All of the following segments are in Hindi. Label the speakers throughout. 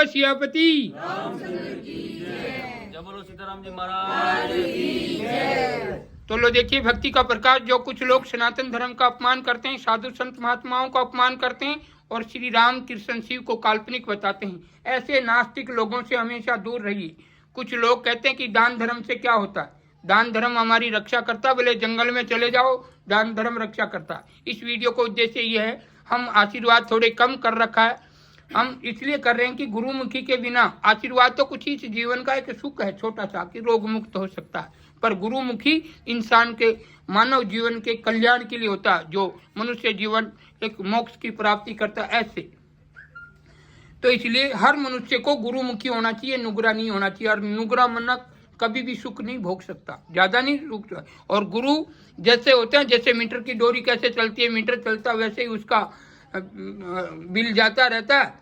Speaker 1: सियापति
Speaker 2: जय बोलो सीताराम जी महाराज की जय।
Speaker 1: तो लो देखिए भक्ति का प्रकाश। जो कुछ लोग सनातन धर्म का अपमान करते हैं, साधु संत महात्माओं का अपमान करते हैं और श्री राम कृष्ण शिव को काल्पनिक बताते हैं, ऐसे नास्तिक लोगों से हमेशा दूर रहिए। कुछ लोग कहते हैं कि दान धर्म से क्या होता है। दान धर्म हमारी रक्षा करता, भले जंगल में चले जाओ, दान धर्म रक्षा करता। इस वीडियो का उद्देश्य यह है, हम आशीर्वाद थोड़े कम कर रखा है, हम इसलिए कर रहे हैं कि गुरुमुखी के बिना आशीर्वाद तो कुछ ही जीवन का एक सुख है छोटा सा कि रोग मुक्त हो सकता है, पर गुरुमुखी इंसान के मानव जीवन के कल्याण के लिए होता है, जो मनुष्य जीवन एक मोक्ष की प्राप्ति करता है। ऐसे तो इसलिए हर मनुष्य को गुरुमुखी होना चाहिए, नुगरा नहीं होना चाहिए। और नुगरा मना कभी भी सुख नहीं भोग सकता, ज्यादा नहीं रुकता। और गुरु जैसे होते हैं, जैसे मीटर की डोरी कैसे चलती है, मीटर चलता वैसे ही उसका बिल जाता रहता है,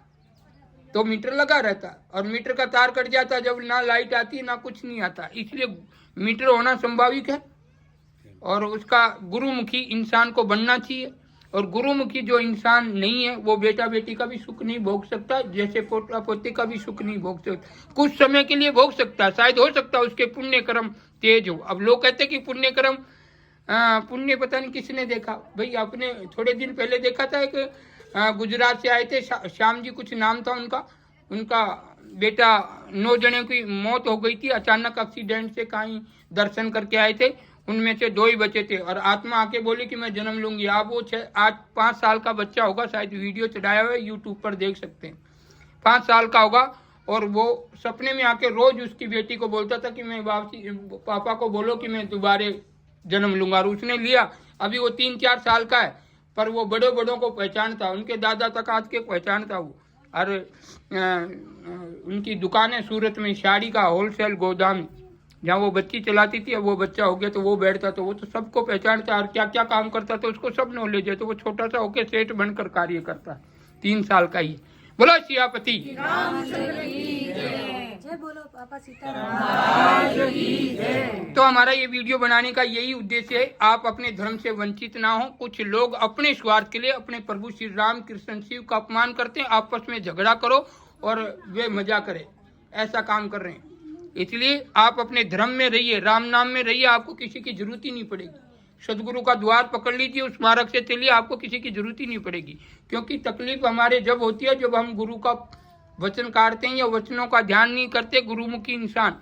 Speaker 1: तो मीटर लगा रहता है। और मीटर का तार कट जाता है जब ना लाइट आती ना कुछ नहीं आता, इसलिए मीटर होना संभाविक है। और उसका गुरुमुखी इंसान को बनना चाहिए। और गुरुमुखी जो इंसान नहीं है वो बेटा बेटी का भी सुख नहीं भोग सकता, जैसे पोता पोते का भी सुख नहीं भोग सकता। कुछ समय के लिए भोग सकता है, शायद हो सकता है उसके पुण्य कर्म तेज हो। अब लोग कहते हैं कि पुण्य कर्म पुण्य पता नहीं किसने देखा भाई। आपने थोड़े दिन पहले देखा था, एक गुजरात से आए थे श्याम जी कुछ नाम था उनका बेटा 9 जने की मौत हो गई थी अचानक एक्सीडेंट से। कहीं दर्शन करके आए थे, उनमें से 2 ही बचे थे। और आत्मा आके बोली कि मैं जन्म लूंगी। आप वो 5 साल का बच्चा होगा, शायद वीडियो चढ़ाया हुआ है यूट्यूब पर देख सकते हैं, 5 साल का होगा। और वो सपने में आके रोज उसकी बेटी को बोलता था कि मैं पापा को बोलो कि मैं दोबारा जन्म लूंगा। और उसने लिया। अभी वो 3-4 साल का है, पर वो बड़ों को पहचानता, उनके दादा तक आज के पहचानता वो। और उनकी दुकान है सूरत में, साड़ी का होलसेल गोदाम, जहाँ वो बच्ची चलाती थी। अब वो बच्चा हो गया तो वो बैठता, तो वो तो सबको पहचानता और क्या क्या काम करता था उसको सब नॉलेज है। तो वो छोटा सा होके सेठ बनकर कार्य करता है, 3 साल का ही। बोलो सियापति
Speaker 3: जय बोलो पापा सीताराम।
Speaker 1: तो हमारा ये वीडियो बनाने का यही उद्देश्य है, आप अपने धर्म से वंचित ना हो। कुछ लोग अपने स्वार्थ के लिए अपने प्रभु श्री राम कृष्ण शिव का अपमान करते हैं, आपस में झगड़ा करो और वे मजा करे, ऐसा काम कर रहे हैं। इसलिए आप अपने धर्म में रहिए, राम नाम में रहिए, आपको किसी की जरूरत ही नहीं पड़ेगी। सदगुरु का द्वार पकड़ लीजिए, उस मार्ग से चलिए, आपको किसी की जरूरत ही नहीं पड़ेगी। क्योंकि तकलीफ हमारे जब होती है जब हम गुरु का वचन काटते हैं या वचनों का ध्यान नहीं करते। गुरुमुखी इंसान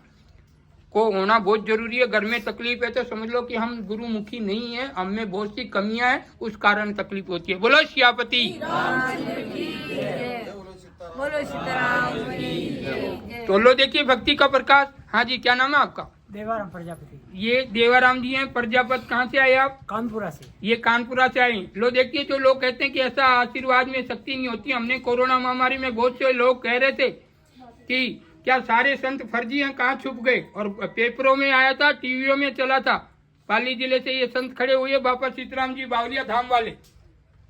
Speaker 1: को होना बहुत जरूरी है। घर में तकलीफ है तो समझ लो कि हम गुरुमुखी नहीं है, हम में बहुत सी कमियां हैं, उस कारण तकलीफ होती है। बोलो सियापति
Speaker 3: बोलो सीताराम।
Speaker 1: तो लो देखिए भक्ति का प्रकाश। हाँ जी, क्या नाम है आपका?
Speaker 4: देवाराम प्रजापति।
Speaker 1: ये देवाराम जी हैं प्रजापति। कहाँ से आए आप?
Speaker 4: कानपुरा से।
Speaker 1: ये कानपुरा से आए। लो देखिए, जो लोग कहते हैं कि ऐसा आशीर्वाद में शक्ति नहीं होती, हमने कोरोना महामारी में बहुत से लोग कह रहे थे कि क्या सारे संत फर्जी हैं, कहाँ छुप गए। और पेपरों में आया था, टीवियों में चला था। पाली जिले से ये संत खड़े हुए बाबा सीताराम जी बावलिया धाम वाले,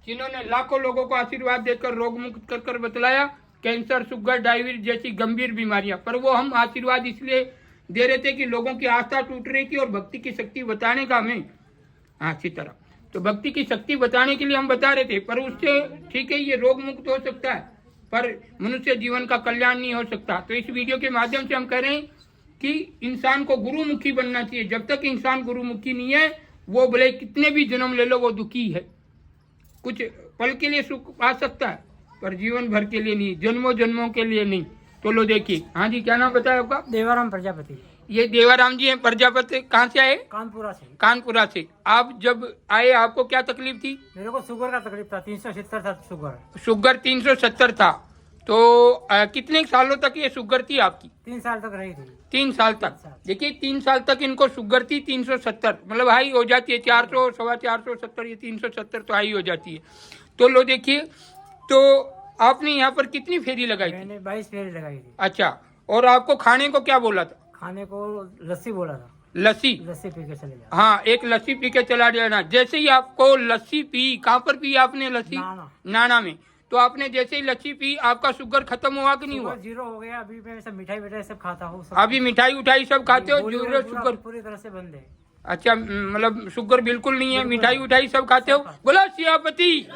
Speaker 1: जिन्होंने लाखों लोगों को आशीर्वाद देकर रोग मुक्त कर बतलाया कैंसर, शुगर, डायबिटीज जैसी गंभीर बीमारियां। पर वो हम आशीर्वाद इसलिए दे रहे थे कि लोगों की आस्था टूट रही थी और भक्ति की शक्ति बताने का हमें अच्छी तरह, तो भक्ति की शक्ति बताने के लिए हम बता रहे थे। पर उससे ठीक है, ये रोग मुक्त हो सकता है, पर मनुष्य जीवन का कल्याण नहीं हो सकता। तो इस वीडियो के माध्यम से हम कह रहे हैं कि इंसान को गुरुमुखी बनना चाहिए। जब तक इंसान गुरुमुखी नहीं है, वो भले कितने भी जन्म ले लो, वो दुखी है। कुछ पल के लिए सुख आ सकता है, पर जीवन भर के लिए नहीं, जन्मों जन्मों के लिए नहीं। तो लो देखिए। हाँ जी, क्या नाम बताया आपका?
Speaker 4: देवाराम प्रजापति।
Speaker 1: ये देवाराम जी हैं प्रजापति। कहाँ से आए?
Speaker 4: कानपुरा से।
Speaker 1: कानपुरा से। आप जब आए आपको क्या तकलीफ थी?
Speaker 4: मेरे को शुगर का तकलीफ था, 370 था शुगर।
Speaker 1: शुगर 370 था। तो कितने सालों तक ये शुगर थी आपकी?
Speaker 4: 3 साल तक रही थी।
Speaker 1: 3 साल तक। देखिए 3 साल तक इनको शुगर थी 370, मतलब हाई हो जाती है 400, 470, ये 370 तो हाई हो जाती है। तो लो देखिए, तो आपने यहाँ पर कितनी फेरी लगाई थी?
Speaker 4: मैंने 22 फेरी लगाई थी।
Speaker 1: अच्छा, और आपको खाने को क्या बोला था?
Speaker 4: खाने को लस्सी बोला था।
Speaker 1: लस्सी
Speaker 4: पी के चले जाओ।
Speaker 1: हाँ, एक लस्सी पी के चला जाना। जैसे ही आपको लस्सी पी, कहाँ पर पी आपने लस्सी? नाना में। तो आपने जैसे ही लस्सी पी, आपका शुगर खत्म हुआ कि नहीं हुआ?
Speaker 4: 0 हो गया। अभी मैं सब मिठाई सब खाता हूँ।
Speaker 1: अभी मिठाई उठाई सब खाते हो? जीरो शुगर
Speaker 4: पूरी तरह से बंद है।
Speaker 1: अच्छा, मतलब शुगर बिल्कुल नहीं है, मिठाई उठाई सब खाते हो? बोलो सियापति।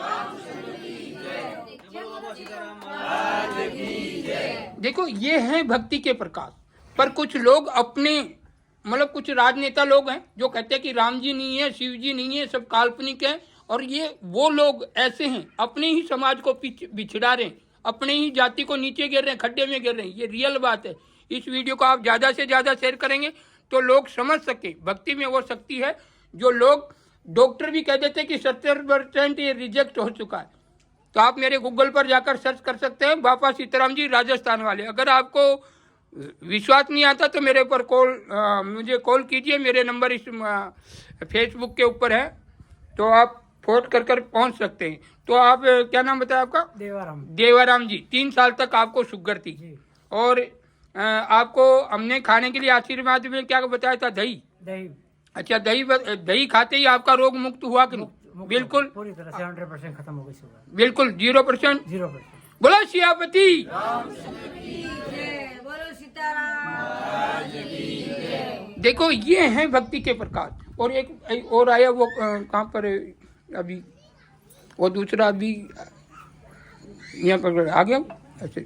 Speaker 1: देखो ये है भक्ति के प्रकाश। पर कुछ लोग अपने मतलब कुछ राजनेता लोग हैं जो कहते हैं कि राम जी नहीं है, शिव जी नहीं है, सब काल्पनिक है। और ये वो लोग ऐसे हैं अपने ही समाज को बिछड़ा रहे हैं, अपने ही जाति को नीचे गिर रहे हैं, खड्डे में गिर रहे हैं। ये रियल बात है। इस वीडियो को आप ज्यादा से ज्यादा शेयर करेंगे तो लोग समझ सके भक्ति में वो शक्ति है जो लोग डॉक्टर भी कह देते हैं कि 70% ये रिजेक्ट हो चुका है। तो आप मेरे गूगल पर जाकर सर्च कर सकते हैं, बापा सीताराम जी राजस्थान वाले। अगर आपको विश्वास नहीं आता तो मेरे पर मुझे कॉल कीजिए। मेरे नंबर इस फेसबुक के ऊपर है, तो आप फोन कर पहुंच सकते हैं। तो आप क्या नाम बताया आपका?
Speaker 4: देवाराम।
Speaker 1: देवाराम जी। 3 साल तक आपको शुगर थी
Speaker 4: जी।
Speaker 1: और आपको हमने खाने के लिए आशीर्वाद में क्या बताया था? दही।
Speaker 4: दही।
Speaker 1: अच्छा, दही खाते ही आपका रोग मुक्त हुआ कि नहीं? बिल्कुल
Speaker 4: पूरी तरह से 100% खत्म हो गई शुगर।
Speaker 1: बिल्कुल 0%।
Speaker 4: 0%।
Speaker 1: बोलो सियापति।
Speaker 3: जय बोलो सीताराम।
Speaker 1: देखो ये है भक्ति के प्रकाश। और एक और आया, वो कहाँ पर है अभी? वो दूसरा अभी यहाँ पर आ गया। अच्छा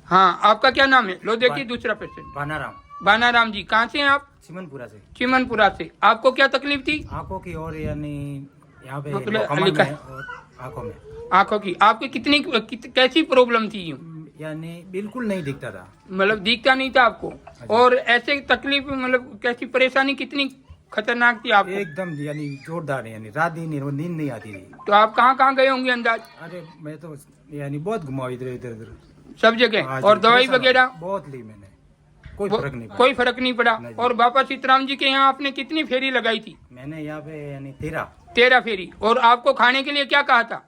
Speaker 1: हाँ, आपका क्या नाम है? लो देखिए दूसरा पेशेंट।
Speaker 4: बानाराम।
Speaker 1: बानाराम जी, कहाँ से हैं आप?
Speaker 4: चिमनपुरा से।
Speaker 1: चिमनपुरा से। आपको क्या तकलीफ थी?
Speaker 4: आंखों की और यानी यहाँ पे
Speaker 1: मतलब
Speaker 4: कमर
Speaker 1: लिखा
Speaker 4: में और आंखों में।
Speaker 1: आंखों की। आपकी कैसी प्रॉब्लम थी? यूँ
Speaker 4: यानी बिल्कुल नहीं दिखता था।
Speaker 1: मतलब दिखता नहीं था आपको? और ऐसे तकलीफ मतलब कैसी परेशानी कितनी खतरनाक थी आपको?
Speaker 4: एकदम यानी जोरदार, यानी रात दिन नींद नहीं आती थी।
Speaker 1: तो आप कहाँ कहाँ गए होंगे अंदाज?
Speaker 4: अरे मैं तो यानी बहुत घुमा इधर इधर
Speaker 1: सब जगह। और दवाई वगैरह
Speaker 4: बहुत ली मैंने, कोई फर्क नहीं पड़ा।
Speaker 1: कोई फर्क नहीं पड़ा।
Speaker 4: नहीं।
Speaker 1: और बाबा सीताराम जी के यहाँ आपने कितनी फेरी लगाई थी?
Speaker 4: मैंने यहाँ पे यानी
Speaker 1: 13 फेरी। और आपको खाने के लिए क्या कहा था?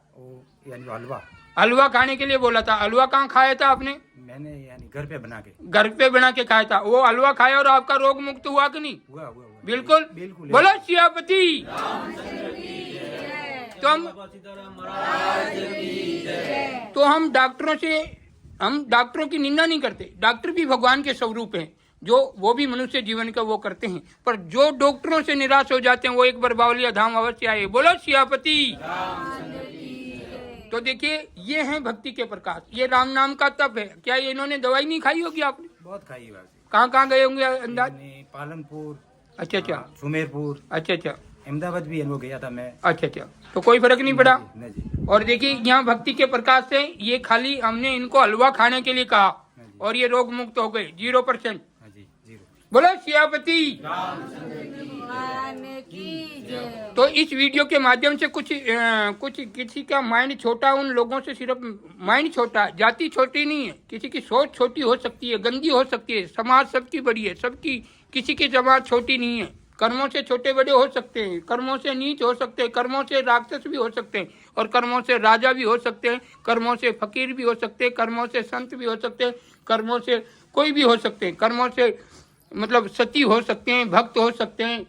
Speaker 4: यानी हलवा।
Speaker 1: हलवा खाने के लिए बोला था। हलवा कहाँ खाया था आपने?
Speaker 4: मैंने यानी घर पे बना के
Speaker 1: खाया था। वो हलवा खाया और आपका रोग मुक्त हुआ कि नहीं?
Speaker 4: हुआ।
Speaker 1: बिल्कुल।
Speaker 4: बिल्कुल।
Speaker 1: बोलो सियापति। तो हम डॉक्टरों की निंदा नहीं करते। डॉक्टर भी भगवान के स्वरूप हैं, जो वो भी मनुष्य जीवन का वो करते हैं। पर जो डॉक्टरों से निराश हो जाते हैं वो एक बार बावलिया धाम अवश्य आए। बोलो सियापति। तो देखिए ये है भक्ति के प्रकाश। ये राम नाम का तप है। क्या ये इन्होंने दवाई नहीं खाई होगी आपने?
Speaker 4: बहुत खाई बात।
Speaker 1: कहाँ कहाँ गए होंगे अंदाज?
Speaker 4: पालनपुर।
Speaker 1: अच्छा।
Speaker 4: सुमेरपुर।
Speaker 1: अच्छा।
Speaker 4: अहमदाबाद भी वो गया था मैं।
Speaker 1: अच्छा। तो कोई फर्क नहीं पड़ा?
Speaker 4: नहीं जी।
Speaker 1: और देखिए यहाँ भक्ति के प्रकाश से ये खाली हमने इनको हलवा खाने के लिए कहा और ये रोग मुक्त हो गए 0%।
Speaker 4: जी 0।
Speaker 1: बोलो सियापति। तो इस वीडियो के माध्यम से कुछ किसी का माइंड छोटा, उन लोगों से सिर्फ माइंड छोटा, जाति छोटी नहीं है, किसी की सोच छोटी हो सकती है, गंदी हो सकती है। समाज सबकी बड़ी है, सबकी, किसी की समाज छोटी नहीं है। कर्मों से छोटे बड़े हो सकते हैं, कर्मों से नीच हो सकते हैं, कर्मों से राक्षस भी हो सकते हैं, और कर्मों से राजा भी हो सकते हैं, कर्मों से फकीर भी हो सकते हैं, कर्मों से संत भी हो सकते हैं, कर्मों से कोई भी हो सकते हैं, कर्मों से मतलब सती हो सकते हैं, भक्त हो सकते हैं,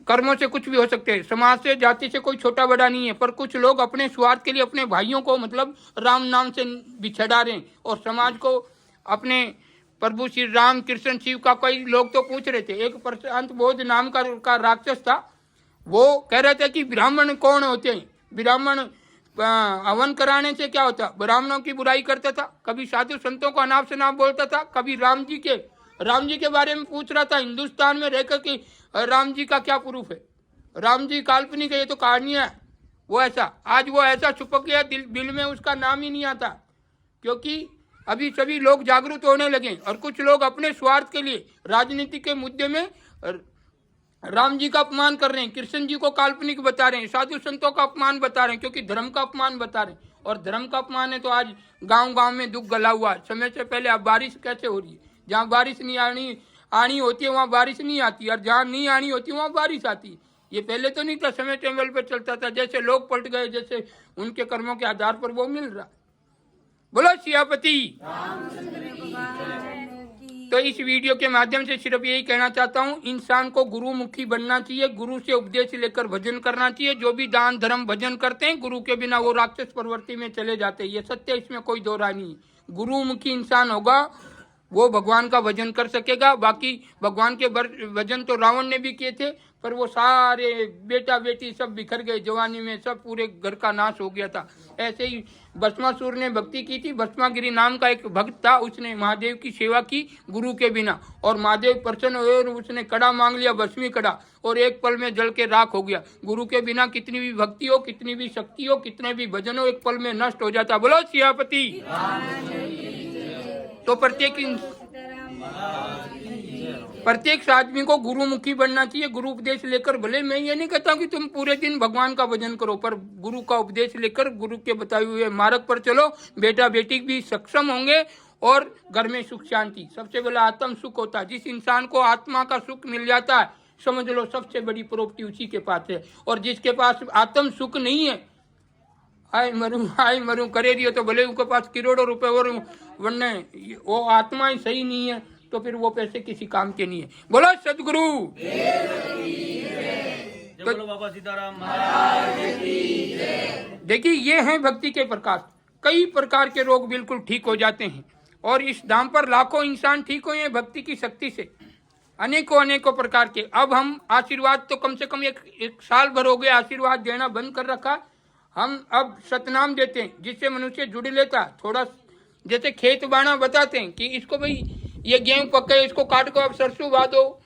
Speaker 1: कर्मों से कुछ भी हो सकते हैं। समाज से, जाति से कोई छोटा बड़ा नहीं है। पर कुछ लोग अपने स्वार्थ के लिए अपने भाइयों को मतलब राम नाम से बिछड़ा रहे हैं और समाज को अपने प्रभु श्री राम कृष्ण शिव का। कई लोग तो पूछ रहे थे, एक प्रशांत बोध नाम का राक्षस था, वो कह रहे थे कि ब्राह्मण कौन होते हैं, ब्राह्मण हवन कराने से क्या होता? ब्राह्मणों की बुराई करता था, कभी साधु संतों को अनाप शनाप बोलता था, कभी राम जी के बारे में पूछ रहा था हिंदुस्तान में रहकर कि राम जी का क्या प्रूफ है, राम जी काल्पनिक है, ये तो कहानियां है। वो ऐसा, आज वो ऐसा छुपक गया, दिल में उसका नाम ही नहीं आता, क्योंकि अभी सभी लोग जागरूक होने लगे और कुछ लोग अपने स्वार्थ के लिए राजनीति के मुद्दे में राम जी का अपमान कर रहे हैं, कृष्ण जी को काल्पनिक बता रहे हैं, साधु संतों का अपमान बता रहे हैं, क्योंकि धर्म का अपमान बता रहे हैं। और धर्म का अपमान है तो आज गांव में दुख गला हुआ। समय से पहले अब बारिश कैसे हो रही है? जहाँ बारिश नहीं आनी होती है वहाँ बारिश नहीं आती, और जहाँ नहीं आनी होती वहाँ बारिश आती। ये पहले तो नहीं था, समय टेबल पर चलता था। जैसे लोग पलट गए, जैसे उनके कर्मों के आधार पर वो मिल रहा। बोलो सियापति। तो इस वीडियो के माध्यम से सिर्फ यही कहना चाहता हूँ, इंसान को गुरुमुखी बनना चाहिए, गुरु से उपदेश लेकर भजन करना चाहिए। जो भी दान धर्म भजन करते हैं गुरु के बिना वो राक्षस प्रवृत्ति में चले जाते हैं, ये सत्य, इसमें कोई दो राय नहीं। गुरुमुखी इंसान होगा वो भगवान का भजन कर सकेगा। बाकी भगवान के भजन तो रावण ने भी किए थे, पर वो सारे बेटा बेटी सब बिखर गए जवानी में, सब पूरे घर का नाश हो गया था। ऐसे ही भस्मासुर ने भक्ति की थी। भस्मागिरी नाम का एक भक्त था, उसने महादेव की सेवा की गुरु के बिना, और महादेव प्रसन्न हुए और उसने कड़ा मांग लिया, भस्मी कड़ा, और एक पल में जल के राख हो गया। गुरु के बिना कितनी भी भक्ति हो, कितनी भी शक्ति हो, कितने भी भजन हो, एक पल में नष्ट हो जाता। बोलो सियापति। तो प्रत्येक आदमी को गुरुमुखी बनना चाहिए, गुरु उपदेश लेकर। भले मैं ये नहीं कहता कि तुम पूरे दिन भगवान का भजन करो, पर गुरु का उपदेश लेकर गुरु के बताए हुए मार्ग पर चलो। बेटा बेटी भी सक्षम होंगे और घर में सुख शांति। सबसे बड़ा आत्म सुख होता है। जिस इंसान को आत्मा का सुख मिल जाता है, समझ लो सबसे बड़ी प्रॉपर्टी उसी के पास है। और जिसके पास आत्म सुख नहीं है, आय मरूं करे रही हो, तो भले उनके पास करोड़ों रुपए और वरना वो आत्मा ही सही नहीं है, तो फिर वो पैसे किसी काम के नहीं है। बोलो सदगुरु।
Speaker 2: जय बोलो बाबा सीताराम महाराज की जय।
Speaker 1: देखिए, ये है भक्ति के प्रकाश। कई प्रकार के रोग बिल्कुल ठीक हो जाते हैं, और इस धाम पर लाखों इंसान ठीक हुए हैं भक्ति की शक्ति से, अनेकों प्रकार के। अब हम आशीर्वाद तो कम से कम एक साल भर हो गए आशीर्वाद देना बंद कर रखा। हम अब सतनाम देते हैं, जिससे मनुष्य जुड़ लेता। थोड़ा जैसे खेत बाना बताते हैं कि इसको भाई ये गेहूं पके, इसको काट को अब सरसों बादो,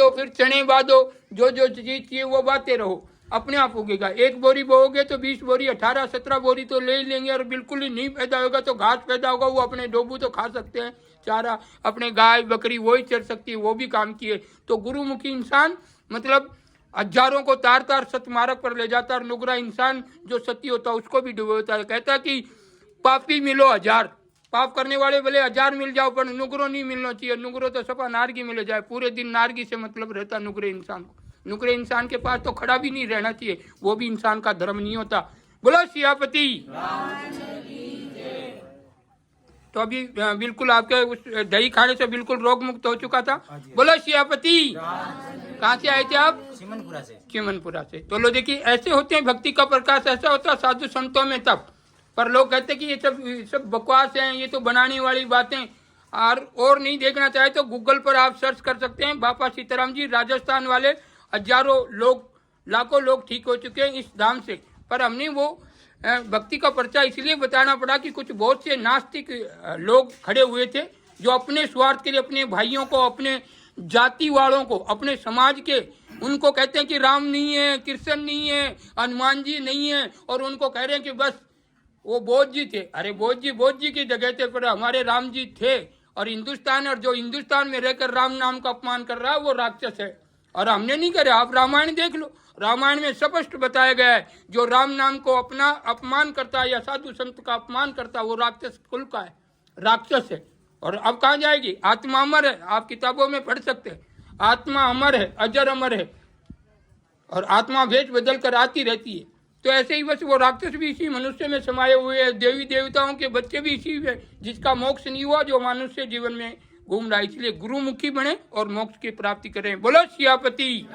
Speaker 1: फिर चने बादो, जो चीज चाहिए वो बाते रहो, अपने आप उगेगा। 1 बोरी बोओगे तो 20 बोरी 18-17 बोरी तो ले लेंगे, और बिल्कुल ही नहीं पैदा होगा तो घास पैदा होगा, वो अपने डोबू तो खा सकते हैं, चारा अपने गाय बकरी वही चर सकती है, वो भी काम किए। तो गुरुमुखी इंसान मतलब हजारों को तार सतमार्ग पर ले जाता, और नुगरा इंसान जो सती होता है उसको भी डुबोता है। कहता कि पापी मिलो 1000, पाप करने वाले भले 1000 मिल जाओ, पर नुगरो नहीं मिलना चाहिए। नुगरो तो सपा नारगी मिल जाए, पूरे दिन नारगी से मतलब रहता नुगरे इंसान को। नुगरे इंसान के पास तो खड़ा भी नहीं रहना चाहिए, वो भी इंसान का धर्म नहीं होता। बोलो सियापति। तो अभी बिल्कुल आपके उस दही खाने से बिल्कुल रोग मुक्त हो चुका था। बोलो सियापति। कहाँ से आए थे आप? चिमनपुरा से। तो लो देखिए, ऐसे होते हैं भक्ति का प्रकाश, ऐसा होता है साधु संतों में तब। पर लोग कहते हैं कि ये सब बकवास हैं, ये तो बनाने वाली बातें। और नहीं देखना चाहे तो गूगल पर आप सर्च कर सकते हैं। बाबा सीताराम जी राजस्थान वाले, हजारों लोग, लाखों लोग ठीक हो चुके हैं इस धाम से। पर हमने वो भक्ति का पर्चा इसलिए बताना पड़ा कि कुछ बहुत से नास्तिक लोग खड़े हुए थे, जो अपने स्वार्थ के लिए अपने भाइयों को, अपने जाति वालों को, अपने समाज के, उनको कहते हैं कि राम नहीं है, कृष्ण नहीं है, हनुमान जी नहीं है, और उनको कह रहे हैं कि बस वो बौद्ध जी थे। अरे बौद्ध जी की जगह थे, पर हमारे राम जी थे। और जो हिंदुस्तान में रहकर राम नाम का अपमान कर रहा है वो राक्षस है, और हमने नहीं करे। आप रामायण देख लो, रामायण में स्पष्ट बताया गया है, जो राम नाम को अपना अपमान करता है या साधु संत का अपमान करता है, वो राक्षस कुल का है, राक्षस है। और अब कहाँ जाएगी? आत्मा अमर है, आप किताबों में पढ़ सकते हैं। आत्मा अमर है, अजर अमर है, और आत्मा भेष बदल कर आती रहती है। तो ऐसे ही बस वो राक्षस भी इसी मनुष्य में समाये हुए हैं, देवी देवताओं के बच्चे भी इसी में, जिसका मोक्ष नहीं हुआ, जो मनुष्य जीवन में घूम रहा है। इसलिए गुरुमुखी बने और मोक्ष की प्राप्ति करें। बोलो सियापति।